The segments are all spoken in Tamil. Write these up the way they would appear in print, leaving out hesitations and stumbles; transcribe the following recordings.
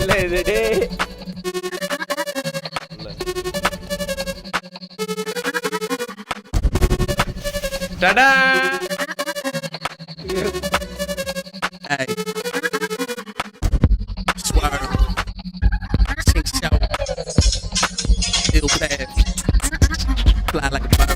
இல்லை இது டே டடா Fly like a bird.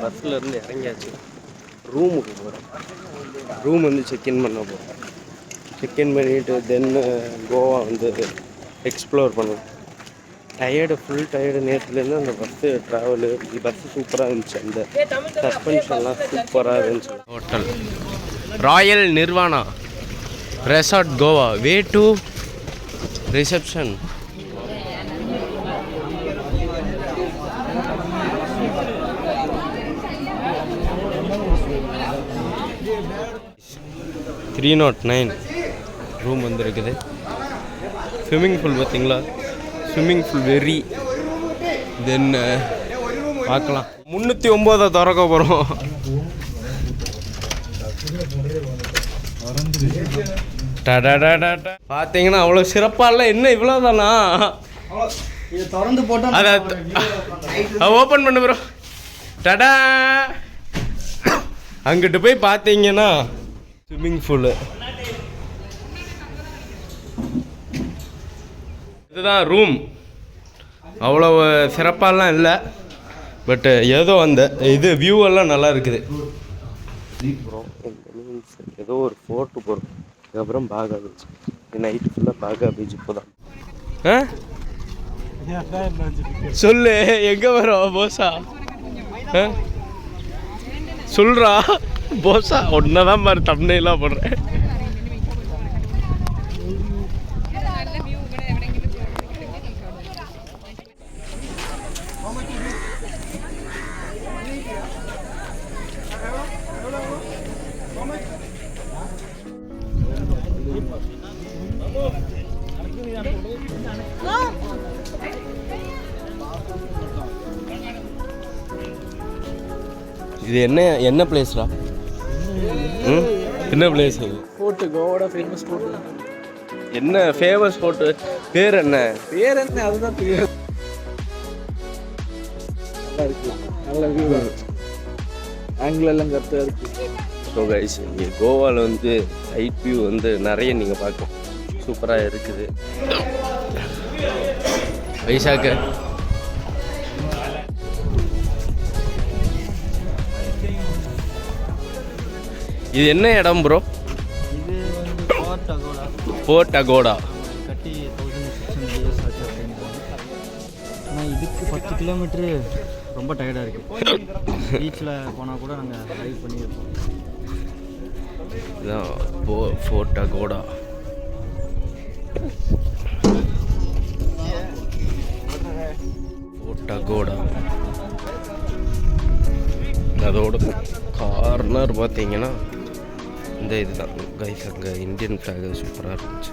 பஸ்ஸில் இருந்து இறங்கியாச்சு. ரூமுக்கு போகிறோம். ரூம் வந்து செக்இன் பண்ண போகிறோம். செக்இன் பண்ணிவிட்டு தென் கோவா வந்து எக்ஸ்ப்ளோர் பண்ணுவோம். Tired, full tired. நேற்றுலேருந்து அந்த பஸ்ஸு ட்ராவலு, பஸ்ஸு சூப்பராக இருந்துச்சு. அந்த சஸ்பென்ஷன்லாம் சூப்பராக இருந்துச்சு. Hotel royal Nirvana resort Goa. Way to reception. Three 309 room வந்துருக்குது. ஸ்விம்மிங் பூல் பார்த்தீங்களா? Swimming pool very. தென் பார்க்கலாம். 309 திறக்க போகிறோம். பார்த்தீங்கன்னா அவ்வளோ சிறப்பாக இல்லை. என்ன இவ்வளோ தானா? திறந்து போட்டோம். அதை ஓப்பன் பண்ணு ப்ரோ. டடா. அங்கிட்டு போய் பார்த்தீங்கன்னா ஸ்விம்மிங் பூலு. இதுதான் ரூம். அவ்வளோ சிறப்பாலாம் இல்லை, பட் ஏதோ அந்த இது வியூவெல்லாம் நல்லா இருக்குது. அப்புறம் ஏதோ ஒரு ஃபோர்ட்டு போகிறோம். அதுக்கப்புறம் பாகா பீச். நைட்டு ஃபுல்லாக பாகா பீச் இப்போதான். சொல்லு, எங்கே வரோம்? போசா சொல்றா. போசா ஒன்னதான் மாதிரி தம்ப்நெயிலா போடுறேன். இது என்ன பிளேஸ்ரா? என்ன பிளேஸ் அது? ஃபோர்ட்டு, கோவாவோட ஃபேமஸ் ஃபோர்ட்டு. என்ன ஃபேமஸ் ஃபோர்ட்டு? பேர் என்ன? பேர் என்ன? அதுதான் பேர். நல்லா இருக்கு, நல்ல வியூ, ஆங்கிள் எல்லாம் கரெக்டாக இருக்கு. ஸோ கைஸ், இங்கே கோவாவில் வந்து நைட் வியூ வந்து நிறைய நீங்கள் பார்க்கலாம். சூப்பராக இருக்குது. வைசாக்கு இது என்ன இடம் ப்ரோ? இது வந்து ஃபோர்ட் அகோடா. ஃபோர்ட் அகோடா கட்டி 1600 இயர்ஸ் ஆச்சு அப்படின்றாங்க. ஆனால் இதுக்கு 10 கிலோமீட்ரு ரொம்ப டயர்டாக இருக்குது. பீச்சில் போனால் கூட நாங்கள் ட்ரைவ் பண்ணியிருப்போம். இதுதான் ஃபோர்ட் அகோடா. ஃபோர்ட் அகோடா அதோட கார்னர் பார்த்தீங்கன்னா இந்த இதுதான் கைஸ். அங்கே இந்தியன் ஃப்ளாக் சூப்பராக இருந்துச்சு.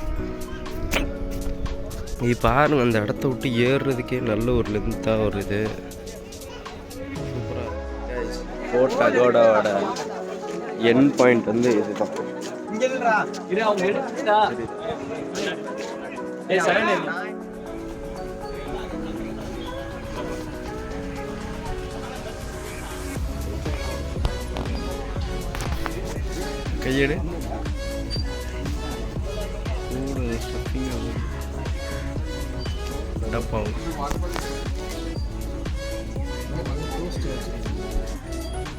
இது பாருங்க, அந்த இடத்த விட்டு ஏறுறதுக்கே நல்ல ஒரு லென்த்தாக ஒரு இது சூப்பராக கைஸ். ஃபோர்ட் அகோடாவோட எண்ட் பாயிண்ட் வந்து இதுதான். கையெடு டப்பாவும்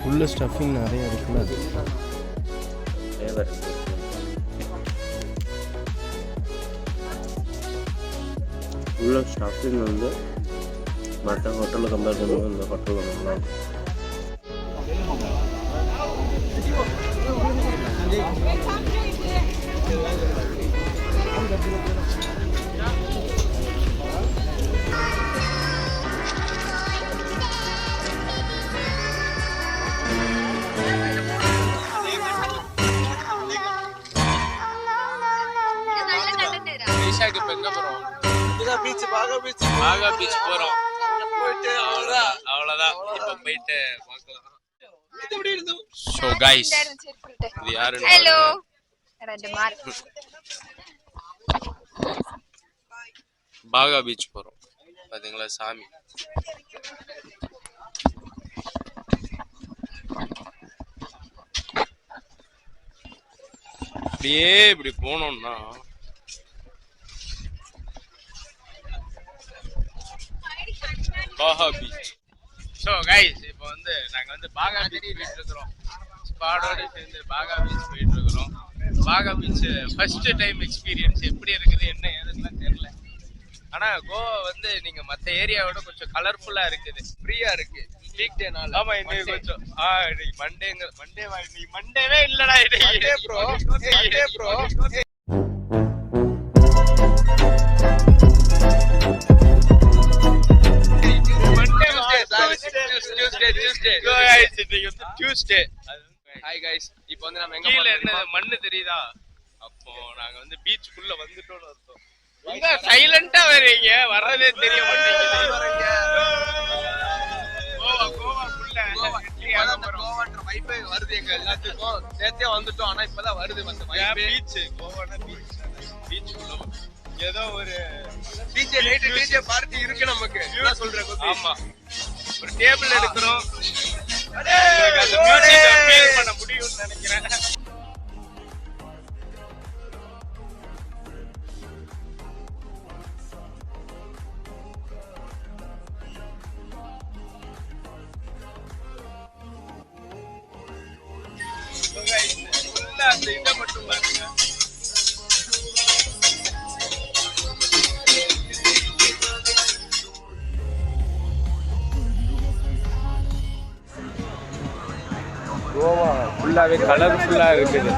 உள்ள ஸ்டஃபிங் நிறைய இருக்குல்ல. உள்ள ஸ்டஃபிங் வந்து மற்ற ஹோட்டலில் கம்பேர் பண்ணும்போது இந்த ஹோட்டலில் நல்லா பாகா பீச் போறோம். போயிட்டு அவ்வளவுதான் இப்ப போயிட்டு பார்க்கலாம். சோ गाइस, இது யாரு? ஹலோ பாகா பீச் போறோம். பாத்தீங்களா சாமி. அப்படியே இப்படி போனோம்னா பாகா பீச். ஸோ கைஸ், இப்போ வந்து நாங்கள் வந்து பாகா பீச் போயிட்டு இருக்கிறோம். ஸ்குவாடோட சேர்ந்து பாகா பீச் போயிட்டு இருக்கிறோம். பாகா பீச் ஃபர்ஸ்ட் டைம் எக்ஸ்பீரியன்ஸ். எப்படி இருக்குது என்ன ஏதுன்னு தெரியல. ஆனால் கோவா வந்து நீங்கள் மற்ற ஏரியாவோட கொஞ்சம் கலர்ஃபுல்லாக இருக்குது, ஃப்ரீயாக இருக்கு. வீக் டேனால. ஆமாம், இன்னைக்கு கொஞ்சம் இன்னைக்கு இன்னைக்கு மண்டேவே இல்லைடா. இன்னைக்கு ப்ரோ Tuesday. Hi guys, இப்போ வந்து நாம எங்க கீழ என்ன மண்ணு தெரியுதா? அப்போ நாங்க வந்து பீச்சுக்குள்ள வந்துட்டோம்னு அர்த்தம். இங்க சைலண்டா வரீங்க, வரதே தெரிய மாட்டேங்குது. கோவாக்குள்ள கோவான்ற வைப் வருது எங்க எல்லாத்துக்கும். நேத்தே வந்துட்டோம், ஆனா இப்பதான் வருது அந்த வைப். பீச் கோவானா பீச்சுக்குள்ள ஏதோ ஒரு டிஜே நைட் டிஜே பார்ட்டி இருக்கு நமக்கு. என்ன சொல்றேன்? ஆமா, ஒரு டேபிள் எடுக்கிறோம். அந்த மியூசிக்கை ஃபீல் பண்ண முடியும்னு நினைக்கிறேன். அந்த இதை மட்டும் பாருங்க. கோவா ஃபுல்லாகவே கலர்ஃபுல்லாக இருக்குது.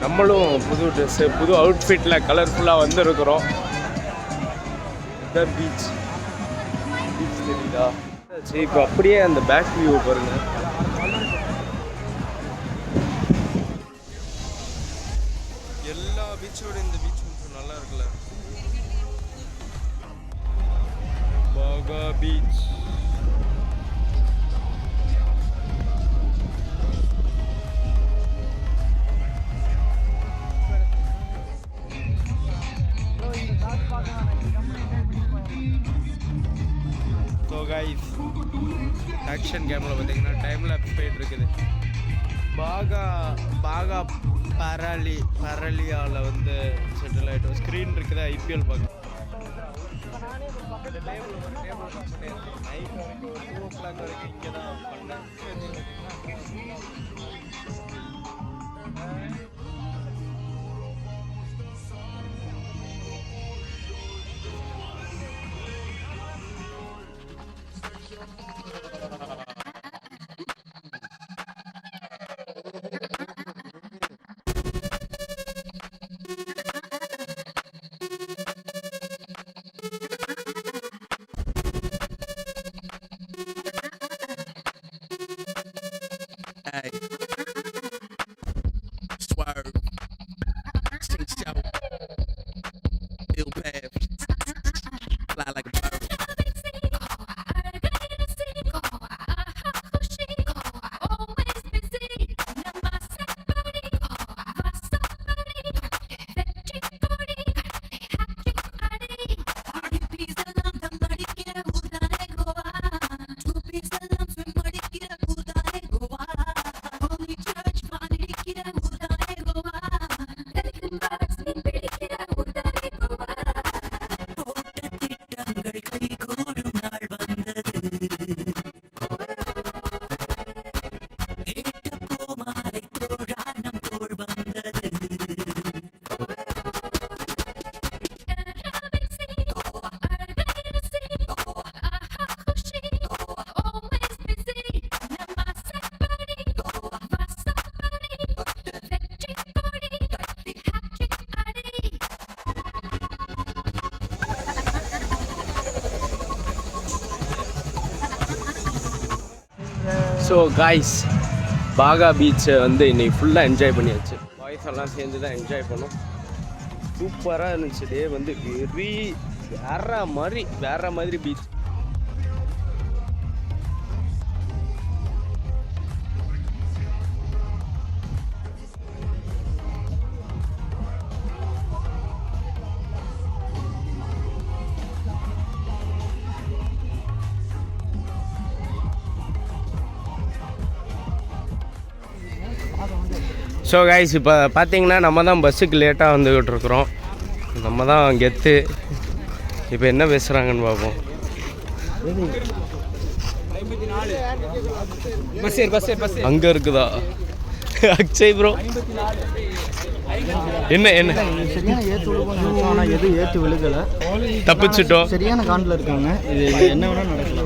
நம்மளும் புது ட்ரெஸ்ஸு புது அவுட்ஃபிட்டில் கலர்ஃபுல்லாக வந்துருக்குறோம். இதுதான் பீச் தெரியுதா? சரி, இப்போ அப்படியே அந்த பேக் வியூ பாருங்க. எல்லா பீச்சோட இந்த பீச் கொஞ்சம் நல்லா இருக்குல்ல. பாகா பீச். ஆக்ஷன் கேமில் பார்த்தீங்கன்னா டைம் லேப்ஸ் போயிட்டு இருக்குது. பாகா பரலியாவில் வந்து செட்டில் ஆகிட்டோம். ஸ்க்ரீன் இருக்குது, ஐபிஎல் பார்க்க. நைட் வரைக்கும் 2 o'clock வரைக்கும் இங்கே தான் பண்ணேன். Swerve, sing show, Bill Pav, fly like a bird. So guys, Baga பீச்சை வந்து இன்றைக்கி ஃபுல்லாக என்ஜாய் பண்ணியாச்சு. பாய்ஸ் எல்லாம் சேர்ந்து தான் என்ஜாய் பண்ணோம். சூப்பராக இருந்துச்சு. டே வந்து வேற மாதிரி பீச். ஸோ கைஸ், இப்போ பார்த்தீங்கன்னா நம்ம தான் பஸ்ஸுக்கு லேட்டாக வந்துக்கிட்டு இருக்கிறோம். நம்ம தான் கெத்து. இப்போ என்ன பேசுகிறாங்கன்னு பார்ப்போம். அங்கே இருக்குதா அக்ஷய் ப்ரோ? என்ன சரியான ஏற்று விழுகும், ஆனால் எதுவும் ஏற்று விழுகலை. தப்பிச்சிட்டோம். சரியான காண்டில் இருக்காங்க. இது என்ன வேணால் நடக்கும்.